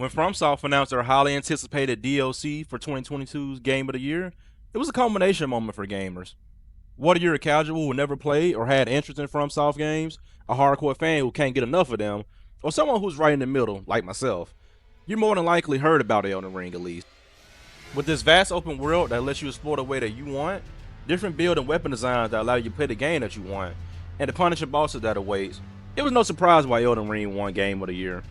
When FromSoft announced their highly anticipated DLC for 2022's Game of the Year, it was a culmination moment for gamers. Whether you're a casual who never played or had interest in FromSoft games, a hardcore fan who can't get enough of them, or someone who's right in the middle, like myself, you more than likely heard about Elden Ring at least. With this vast open world that lets you explore the way that you want, different build and weapon designs that allow you to play the game that you want, and the punishing bosses that awaits, it was no surprise why Elden Ring won Game of the Year.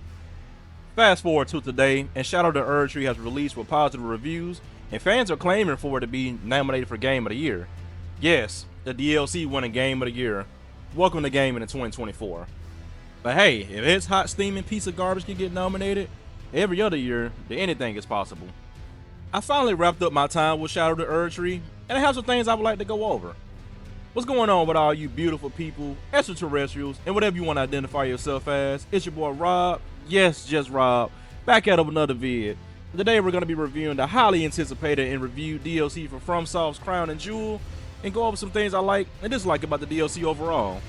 Fast forward to today, and shout out to Erdtree has released with positive reviews, and fans are claiming for it to be nominated for Game of the Year. Yes, the DLC winning Game of the Year. Welcome to gaming in 2024. But hey, if its hot steaming piece of garbage can get nominated, every other year, then anything is possible. I finally wrapped up my time with shout out to Erdtree, and I have some things I would like to go over. What's going on with all you beautiful people, extraterrestrials, and whatever you want to identify yourself as? It's your boy Rob. Yes, JusttRob, back out of another vid. Today we're going to be reviewing the highly anticipated and reviewed DLC for FromSoft's Crown and Jewel, and go over some things I like and dislike about the DLC overall.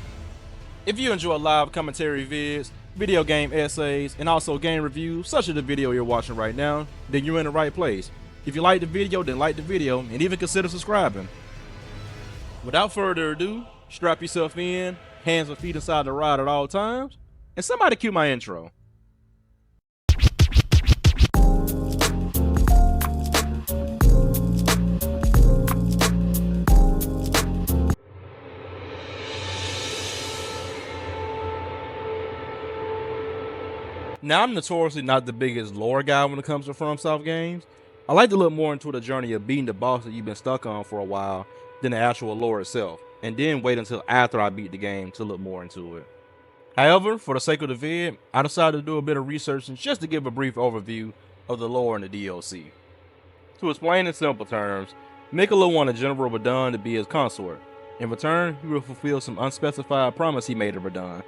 If you enjoy live commentary vids, video game essays, and also game reviews, such as the video you're watching right now, then you're in the right place. If you like the video, then like the video, and even consider subscribing. Without further ado, strap yourself in, hands and feet inside the ride at all times, and somebody cue my intro. Now, I'm notoriously not the biggest lore guy when it comes to FromSoft games. I like to look more into the journey of beating the boss that you've been stuck on for a while than the actual lore itself, and then wait until after I beat the game to look more into it. However, for the sake of the vid, I decided to do a bit of research just to give a brief overview of the lore in the DLC. To explain in simple terms, Miquella wanted General Radahn to be his consort. In return, he would fulfill some unspecified promise he made to Radahn.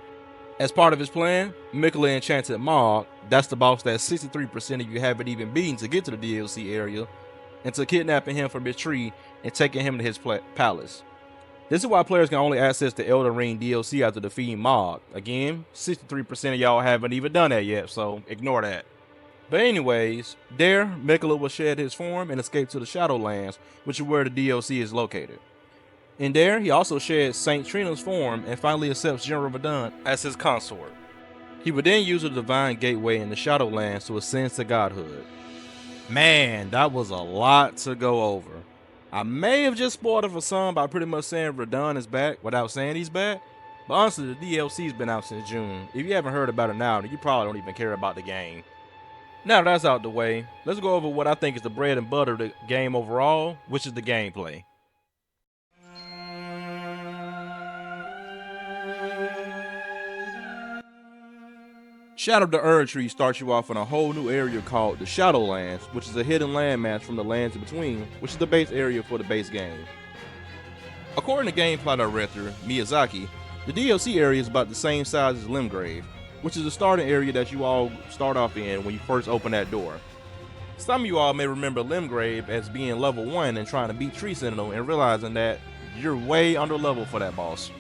As part of his plan, Miquella enchanted Mog, that's the boss that 63% of you haven't even beaten to get to the DLC area, into kidnapping him from his tree and taking him to his palace. This is why players can only access the Elden Ring DLC after defeating Mog. Again, 63% of y'all haven't even done that yet, so ignore that. But anyways, there, Miquella will shed his form and escape to the Shadowlands, which is where the DLC is located. In there, he also sheds Saint Trina's form and finally accepts General Radahn as his consort. He would then use the Divine Gateway in the Shadowlands to ascend to godhood. Man, that was a lot to go over. I may have just spoiled it for some by pretty much saying Radahn is back without saying he's back, but honestly the DLC's been out since June. If you haven't heard about it now, then you probably don't even care about the game. Now that's out the way, let's go over what I think is the bread and butter of the game overall, which is the gameplay. Shadow the Erdtree starts you off in a whole new area called the Shadowlands, which is a hidden landmass from the lands in between, which is the base area for the base game. According to gameplay director Miyazaki, the DLC area is about the same size as Limgrave, which is the starting area that you all start off in when you first open that door. Some of you all may remember Limgrave as being level 1 and trying to beat Tree Sentinel and realizing that you're way under level for that boss.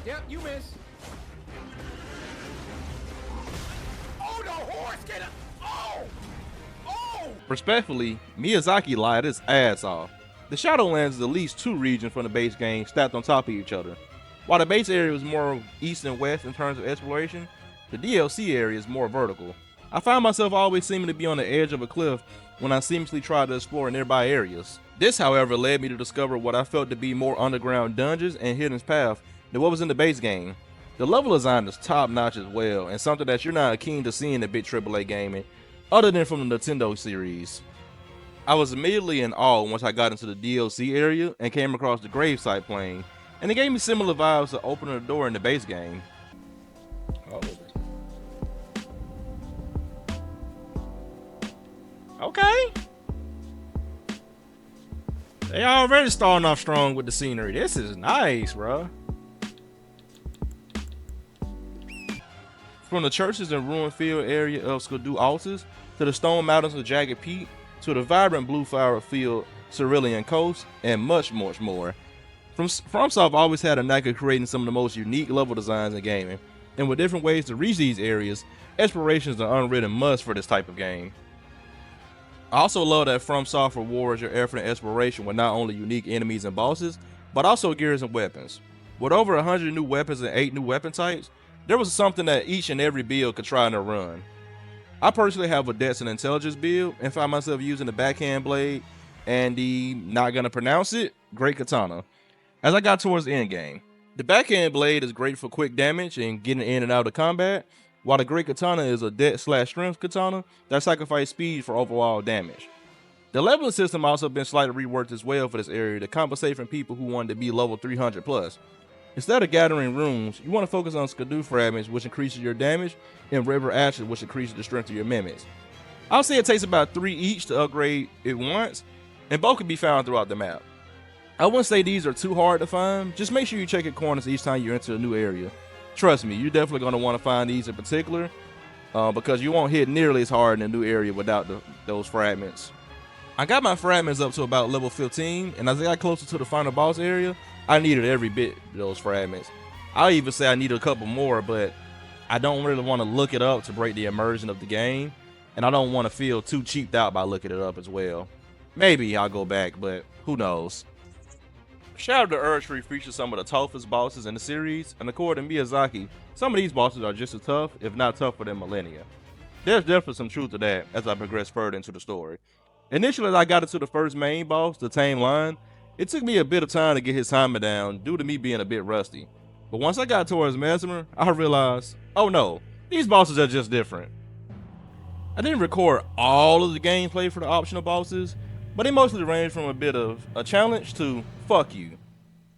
Yep, you miss. Oh, the horse get it. Oh! Oh! Respectfully, Miyazaki lied his ass off. The Shadowlands is at least 2 regions from the base game stacked on top of each other. While the base area is more east and west in terms of exploration, the DLC area is more vertical. I found myself always seeming to be on the edge of a cliff when I seamlessly tried to explore nearby areas. This, however, led me to discover what I felt to be more underground dungeons and hidden paths than what was in the base game. The level design is top notch as well, and something that you're not keen to see in the big AAA gaming, other than from the Nintendo series. I was immediately in awe once I got into the DLC area and came across the gravesite plane, and it gave me similar vibes to opening the door in the base game. Okay. They already starting off strong with the scenery. This is nice, bro. From the churches and ruin field area of Skadu Altus, to the stone mountains of Jagged Peak, to the vibrant blue flower field Cerulean Coast, and much more. FromSoft always had a knack of creating some of the most unique level designs in gaming, And with different ways to reach these areas, exploration is an unwritten must for this type of game. I also love that FromSoft rewards your effort and exploration with not only unique enemies and bosses, but also gears and weapons. With over 100 new weapons and 8 new weapon types, there was something that each and every build could try in a run. I personally have a Dex and Intelligence build and find myself using the backhand blade and the, not gonna pronounce it, Great Katana, as I got towards the end game. The backhand blade is great for quick damage and getting in and out of combat, while the Great Katana is a Dex/Strength katana that sacrifices speed for overall damage. The leveling system also been slightly reworked as well for this area to compensate from people who wanted to be level 300 plus. Instead of gathering runes, you want to focus on Skidoo fragments, which increases your damage, and River Ashes, which increases the strength of your mimics. I'll say it takes about 3 each to upgrade it once, and both can be found throughout the map. I wouldn't say these are too hard to find, just make sure you check your corners each time you enter a new area. Trust me, you're definitely going to want to find these in particular, because you won't hit nearly as hard in a new area without those fragments. I got my fragments up to about level 15, and as I got closer to the final boss area, I needed every bit of those fragments. I'll even say I needed a couple more, but I don't really want to look it up to break the immersion of the game, and I don't want to feel too cheaped out by looking it up as well. Maybe I'll go back, but who knows. Shadow the Erdtree features some of the toughest bosses in the series, and according to Miyazaki, some of these bosses are just as tough, if not tougher than Millennia. There's definitely some truth to that as I progress further into the story. Initially, as I got into the first main boss, the Tame Lion, it took me a bit of time to get his timer down due to me being a bit rusty. But once I got towards Mesmer, I realized, oh no, these bosses are just different. I didn't record all of the gameplay for the optional bosses, but they mostly range from a bit of a challenge to fuck you.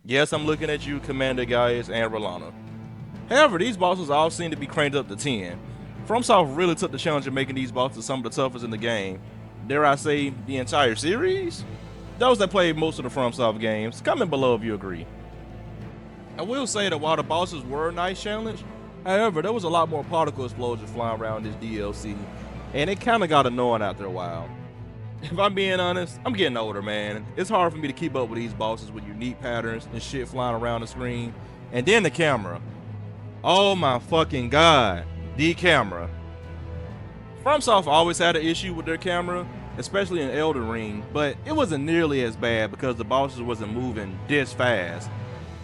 Yes, I'm looking at you, Commander Gaius and Rolana. However, these bosses all seem to be cranked up to 10. FromSoft really took the challenge of making these bosses some of the toughest in the game. Dare I say, the entire series? Those that played most of the FromSoft games, comment below if you agree. I will say that while the bosses were a nice challenge, however, there was a lot more particle explosions flying around this DLC, and it kinda got annoying after a while. If I'm being honest, I'm getting older, man. It's hard for me to keep up with these bosses with unique patterns and shit flying around the screen. And then the camera. Oh my fucking god, the camera. FromSoft always had an issue with their camera, especially in Elden Ring, but it wasn't nearly as bad because the bosses wasn't moving this fast.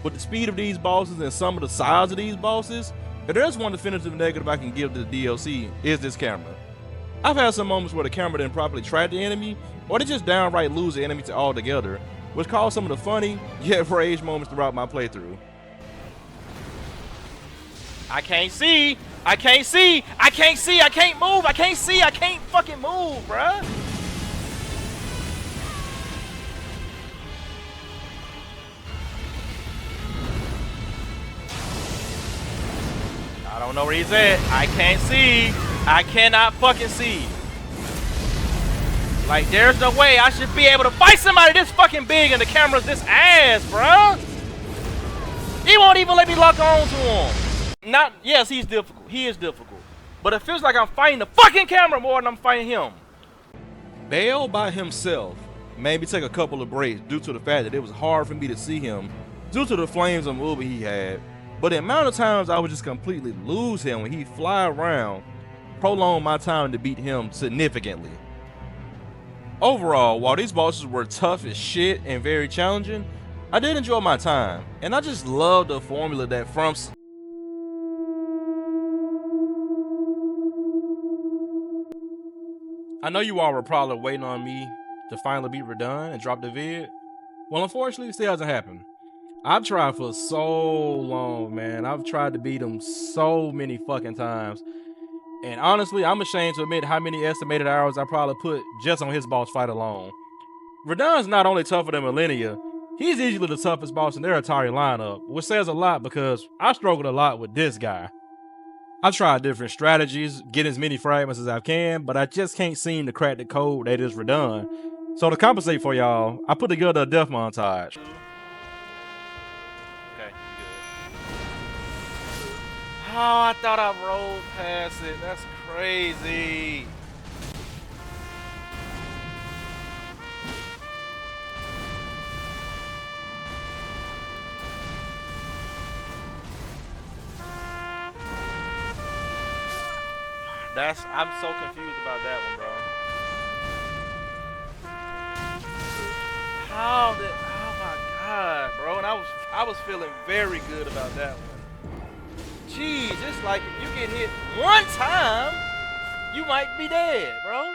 With the speed of these bosses and some of the size of these bosses, if there's one definitive negative I can give to the DLC, is this camera. I've had some moments where the camera didn't properly track the enemy, or they just downright lose the enemy altogether, which caused some of the funny, yet rage moments throughout my playthrough. I can't see! I can't see! I can't see! I can't move! I can't see! I can't fucking move, bruh! I don't know where he's at. I can't see. I cannot fucking see. Like, there's no way I should be able to fight somebody this fucking big and the camera's this ass, bruh. He won't even let me lock on to him. Yes, he's difficult. He is difficult. But it feels like I'm fighting the fucking camera more than I'm fighting him. Bale by himself made me take a couple of breaks due to the fact that it was hard for me to see him due to the flames of movie he had. But the amount of times I would just completely lose him when he'd fly around prolonged my time to beat him significantly. Overall, while these bosses were tough as shit and very challenging, I did enjoy my time, and I just love the formula that I know you all were probably waiting on me to finally beat Radahn and drop the vid. Well, unfortunately, it still hasn't happened. I've tried for so long, man. I've tried to beat him so many fucking times. And honestly, I'm ashamed to admit how many estimated hours I probably put just on his boss fight alone. Radahn's not only tougher than Millennia, he's easily the toughest boss in their entire lineup, which says a lot because I struggled a lot with this guy. I've tried different strategies, getting as many fragments as I can, but I just can't seem to crack the code that is Radahn. So to compensate for y'all, I put together a death montage. Oh, I thought I rolled past it. That's crazy. I'm so confused about that one, bro. Oh my god, bro. And I was feeling very good about that one. Jeez, it's like if you get hit one time, you might be dead, bro.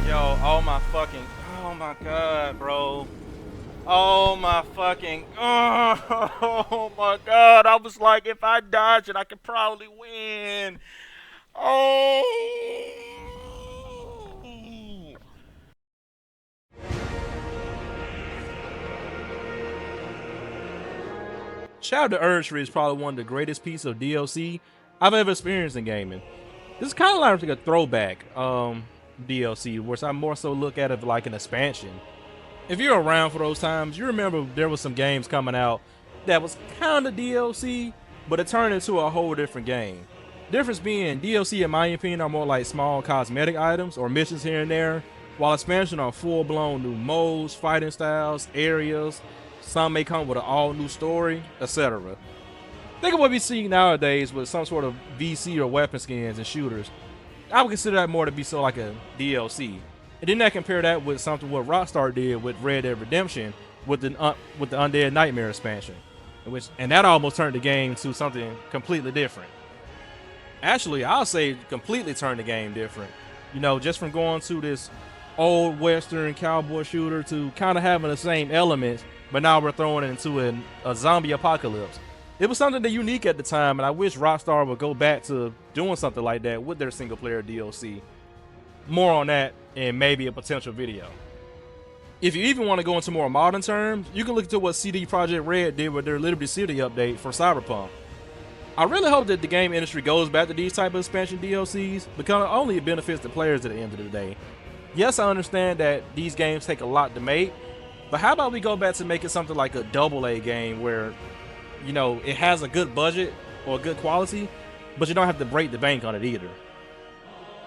Yo, oh my god, bro. Oh my fucking, oh my god. I was like, if I dodge it, I could probably win. Oh. Shout out to Erdtree is probably one of the greatest pieces of DLC I've ever experienced in gaming. This is kind of like a throwback DLC, which I more so look at it like an expansion. If you're around for those times, you remember there was some games coming out that was kind of DLC, but it turned into a whole different game. Difference being, DLC in my opinion are more like small cosmetic items or missions here and there, while expansion are full-blown new modes, fighting styles, areas. Some may come with an all-new story, etc. Think of what we see nowadays with some sort of VC or weapon skins and shooters. I would consider that more to be so like a DLC. And then I compare that with something what Rockstar did with Red Dead Redemption with the Undead Nightmare expansion, and that almost turned the game to something completely different. Actually, I'll say completely turned the game different. You know, just from going to this old Western cowboy shooter to kind of having the same elements, but now we're throwing it into a zombie apocalypse. It was something that unique at the time, and I wish Rockstar would go back to doing something like that with their single-player DLC. More on that in maybe a potential video. If you even want to go into more modern terms, you can look into what CD Projekt Red did with their Liberty City update for Cyberpunk. I really hope that the game industry goes back to these type of expansion DLCs because it only benefits the players at the end of the day. Yes, I understand that these games take a lot to make, but how about we go back to making something like a AA game where, you know, it has a good budget or good quality, but you don't have to break the bank on it either.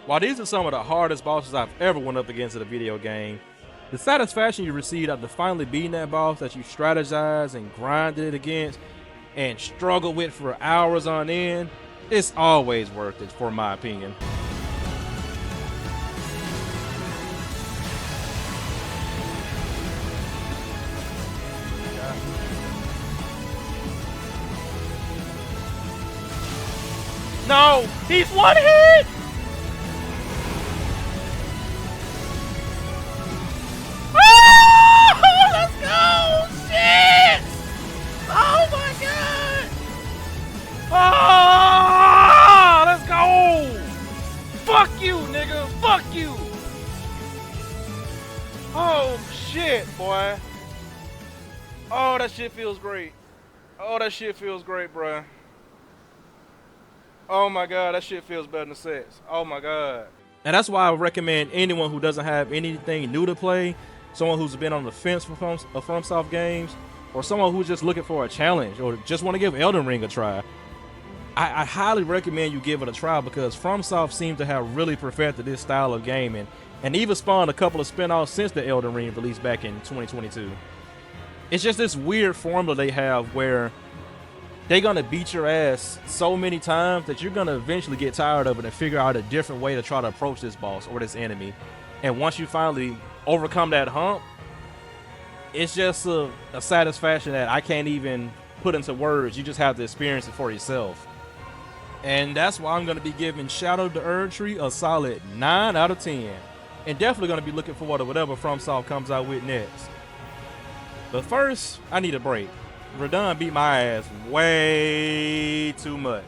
While these are some of the hardest bosses I've ever went up against in a video game, the satisfaction you receive after finally beating that boss that you strategized and grinded it against and struggled with for hours on end, it's always worth it, for my opinion. No, he's one hit. Oh, let's go! Shit! Oh my god! Oh, let's go! Fuck you, nigga! Fuck you! Oh shit, boy! Oh, that shit feels great. Oh, that shit feels great, bruh. Oh my god, that shit feels better than sex. Oh my god. And that's why I would recommend anyone who doesn't have anything new to play, someone who's been on the fence for FromSoft games, or someone who's just looking for a challenge or just want to give Elden Ring a try. I highly recommend you give it a try because FromSoft seems to have really perfected this style of gaming and even spawned a couple of spin-offs since the Elden Ring release back in 2022. It's just this weird formula they have where they're gonna beat your ass so many times that you're gonna eventually get tired of it and figure out a different way to try to approach this boss or this enemy. And once you finally overcome that hump, it's just a satisfaction that I can't even put into words. You just have to experience it for yourself. And that's why I'm gonna be giving Shout Out to Erdtree a solid 9 out of 10. And definitely gonna be looking forward to whatever FromSoft comes out with next. But first, I need a break. Radahn beat my ass way too much.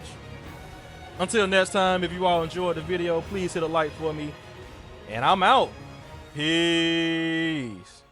Until next time, if you all enjoyed the video, please hit a like for me. And I'm out. Peace.